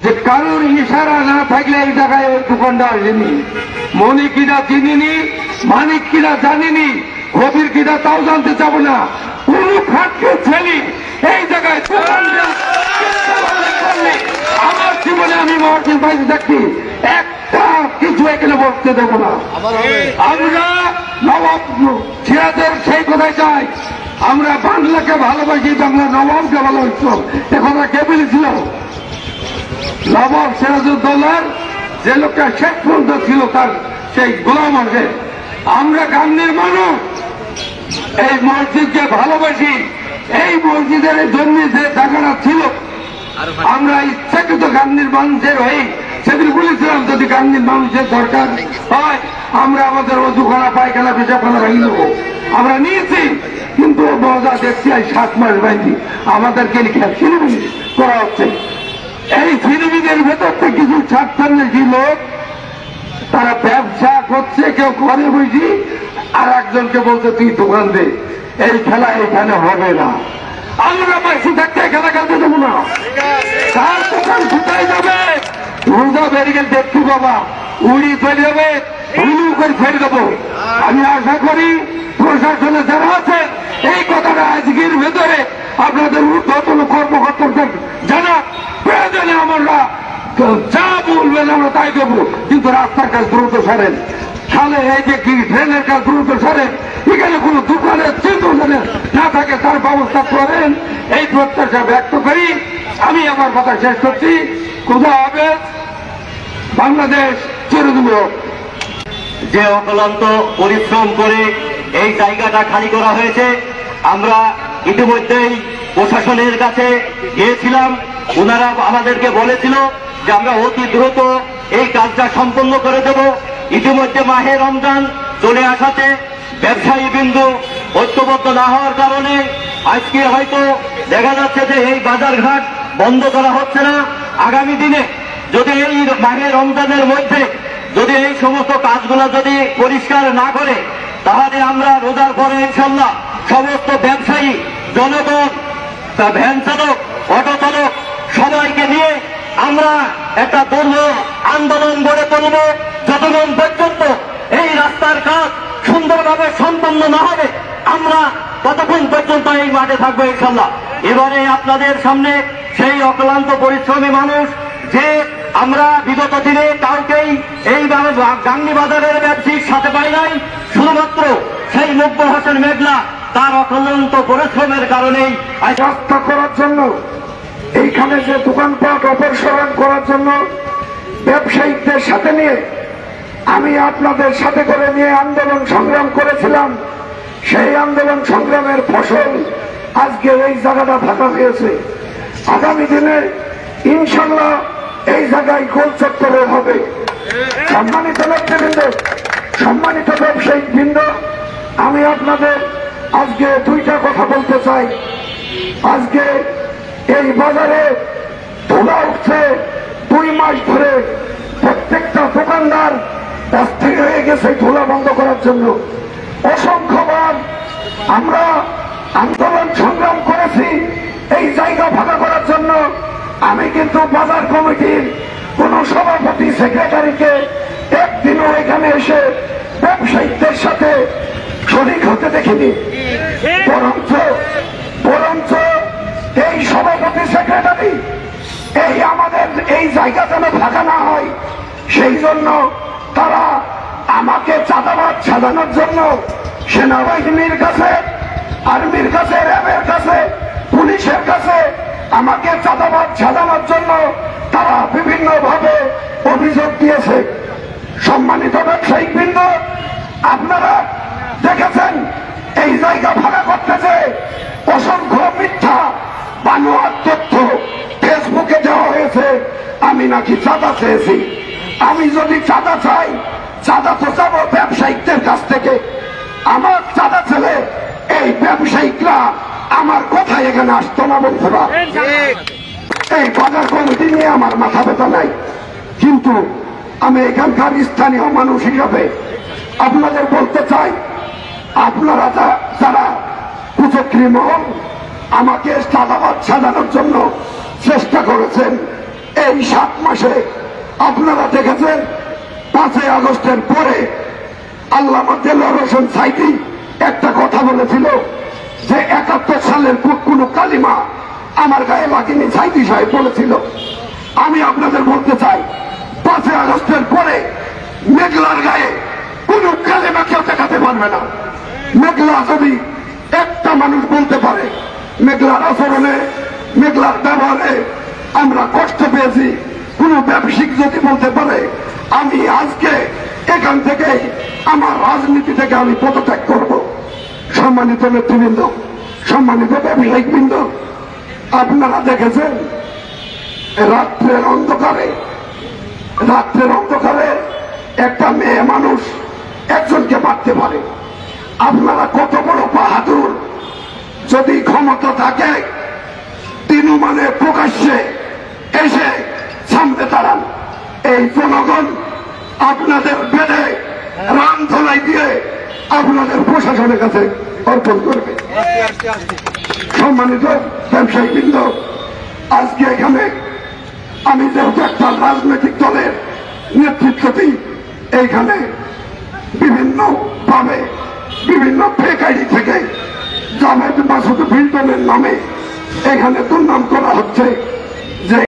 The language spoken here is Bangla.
যে কারোর ইশারা না থাকলে এই জায়গায় ওই দোকানটা আসেনি। মনি কিনা চিনিনি, মানিক কিনা জানিনি, হবির কিনা তাও জানতে চাবো না। কোন খাটকে ছেলে এই জায়গায় আমার জীবনে আমি মহাসিন বাইরে থাকি একটা কিছু এখানে বলতে দেবো না। আমরা নবাব সিরাজের সেই কথায় চাই, আমরা বাংলাকে ভালোবাসি, বাংলা নবাবকে ভালোবাসত। এখন কে বলেছিল? নবাব সিরাজউদ্দৌলার যে লোকটা শেখ পর্যন্ত ছিল তার সেই গোলাম আছে। আমরা গান্ধীর মানুষ, এই মসজিদকে ভালোবাসি। এই মসজিদের জন্য যে জায়গাটা ছিল আমরা ইচ্ছাকৃত গান্ধীর মানুষের হয়ে সেদিন বলেছিলাম যদি গান্ধীর মানুষের দরকার হয় আমরা আমাদের অজুখানা পায়খানা পেশাখানা ভেঙে নেবো। আমরা নিয়েছি, কিন্তু মজা দেখছি 7 মাস বাইনি আমাদেরকে সিনেমিনি করা হচ্ছে। এই সিনেমিনের ভেতর থেকে কিছু স্বার্থান্বেষী লোক তারা ব্যবসা করছে, কেউ ঘরে বসি আর একজনকে বলছে তুই দোকান দে। এই খেলা এখানে হবে না। আমরা পাইছি থাকতে খেলা খেলতে দেবো না। তার দোকান কোথায় যাবে? রোজা বেরিয়ে দেখছি বাবা উড়ি চলে যাবে, হুলু করে ছেড়ে দেবো। আমি আশা করি প্রশাসনে যারা আছে এই কথাটা আজকের ভেতরে আপনাদের ঊর্ধ্বতন কর্মকর্তাদের জানা প্রয়োজনে আমরা যা বলবেন আমরা তাই দেবো, কিন্তু রাস্তার কাজ দ্রুত সারেন। তাহলে এই যে কি ট্রেনের কাজ দ্রুত সারেন, এখানে কোনো দোকানের চিন্তা না থাকে তার ব্যবস্থা করেন, এই প্রত্যাশা ব্যক্ত করি আমি আমার কথা শেষ করছি। খোদা হাফেজ, বাংলাদেশ চিরদিন হোক। যে অক্লান্ত পরিশ্রম করে এই জায়গাটা খালি করা হয়েছে, আমরা ইতিমধ্যেই প্রশাসনের কাছে গিয়েছিলাম। ওনারা আমাদেরকে বলেছিল যে আমরা অতি দ্রুত এই কাজটা সম্পন্ন করে দেব। ইতিমধ্যে মাহে রমজান চলে আসাতে ব্যবসায়ী বিন্দু ঐক্যবদ্ধ না হওয়ার কারণে আজকে হয়তো দেখা যাচ্ছে যে এই বাজারঘাট বন্ধ করা হচ্ছে না। আগামী দিনে যদি এই মাহে রমজানের মধ্যে যদি এই সমস্ত কাজগুলো যদি পরিষ্কার না করে, তাহলে আমরা রোজার পরে ইনশাল্লাহ সমস্ত ব্যবসায়ী, জনগণ, ভ্যান চালক, অটো চালক সবাইকে নিয়ে আমরা একটা দীর্ঘ আন্দোলন গড়ে তুলব। যতক্ষণ পর্যন্ত এই রাস্তার কাজ সুন্দরভাবে সম্পন্ন না হবে আমরা ততক্ষণ পর্যন্ত এই মাঠে থাকবো ইনশাল্লাহ। এবারে আপনাদের সামনে সেই অক্লান্ত পরিশ্রমী মানুষ যে আমরা বিগত দিনে কাউকেই এই গাংনী বাজারের ব্যবসায়ীর সাথে পাই নাই, শুধুমাত্র সেই মকবুল হোসেন মেঘলা তার অক্লান্ত পরিশ্রমের কারণেই রাস্তা করার জন্য, এইখানে যে দোকানপাট অপসারণ করার জন্য ব্যবসায়িকদের সাথে নিয়ে আমি আপনাদের সাথে করে নিয়ে আন্দোলন সংগ্রাম করেছিলাম। সেই আন্দোলন সংগ্রামের ফসল আজকে এই জায়গাটা ফাঁকা হয়েছে। আগামী দিনে ইনশাল্লাহ এই জায়গায় গোল চত্বরে হবে। সম্মানিত নেতৃবৃন্দ, সম্মানিত ব্যবসায়িক বৃন্দ, আমি আপনাদের আজকে 2টা কথা বলতে চাই। আজকে এই বাজারে ধুলা উঠছে 2 মাস ধরে। প্রত্যেকটা দোকানদার অস্থির হয়ে গেছে ধুলা বন্ধ করার জন্য। অসংখ্যবার আমরা আন্দোলন সংগ্রাম করেছি এই জায়গা ফাঁকা করার জন্য। আমি কিন্তু বাজার কমিটির কোন সভাপতি, সেক্রেটারিকে একদিনও এখানে এসে ব্যবসায়ীদের সাথে শরীক হতে দেখিনি। বরঞ্চ এই সভাপতি, সেক্রেটারি এই আমাদের এই জায়গা যেন ফাঁকা না হয় সেই জন্য তারা আমাকে চাঁদাবাদ সাজানোর জন্য সেনাবাহিনীর কাছে, আর্মির কাছে, র্যাবের কাছে, পুলিশের কাছে আমাকে চাঁদাবাদ সাজানোর জন্য তারা বিভিন্নভাবে অভিযোগ দিয়েছে। সম্মানিত ব্যবসায়িক বৃন্দ, আপনারা দেখেছেন এই জায়গা ভাড়া করতেছে অসংখ্য মিথ্যা বানোয়ার তথ্য ফেসবুকে দেওয়া হয়েছে আমি নাকি চাঁদা চেয়েছি। আমি যদি চাঁদা চাই, চাঁদা তো চাবো ব্যবসায়িকদের কাছ থেকে। আমার চাঁদা ছেলে এই ব্যবসায়িকরা আমার কথায় এখানে আসতো না বন্ধুরা। এই বাজার কমিটি নিয়ে আমার মাথা ব্যথা নাই, কিন্তু আমি এখানকার স্থানীয় মানুষ হিসাবে আপনাদের বলতে চাই, আপনারা যারা কুচক্রী মহল আমাকে চাঁদাবাদ সাজানোর জন্য চেষ্টা করেছেন, এই 7 মাসে আপনারা দেখেছেন 5ই আগস্টের পরে আল্লামা দেলোয়ার হোসেন সাইদি একটা কথা বলেছিল যে 71 সালের কোন কালিমা আমার গায়ে লাগেনি, সাইদি সাহেব বলেছিল। আমি আপনাদের বলতে চাই 5ই আগস্টের পরে মেঘলার গায়ে কোন কালিমা কেউ দেখাতে পারবে না। মেঘলা যদি একটা মানুষ বলতে পারে মেঘলার আচরণে, মেঘলার ব্যবহারে আমরা কষ্ট পেয়েছি, কোন ব্যবসায়িক যদি বলতে পারে আমি আজকে এখান থেকে আমার রাজনীতি থেকে আমি পদত্যাগ করব। সম্মানিত নেতৃবৃন্দ, সম্মানিত ব্যবসায়িক বৃন্দ, আপনারা দেখেছেন রাত্রের অন্ধকারে একটা মেয়ে মানুষ একজনকে মারতে পারে। আপনারা কত বড় বাহাদুর, যদি ক্ষমতা থাকে তিনু মানে প্রকাশ্যে এসে সামনে দাঁড়ান। এই জনগণ আপনাদের বেড়ে রান ধলাই দিয়ে আপনাদের প্রশাসনের কাছে অর্পণ করবে। সম্মানিত ব্যবসায়ী বৃন্দ, আজকে এখানে আমি যেহেতু একটা রাজনৈতিক দলের নেতৃত্ব দিই, এইখানে বিভিন্ন ভাবে বিভিন্ন ফেক আইডি থেকে জাভেদ মাসুদ বিল্টনের নামে এখানে দুর্নাম করা হচ্ছে।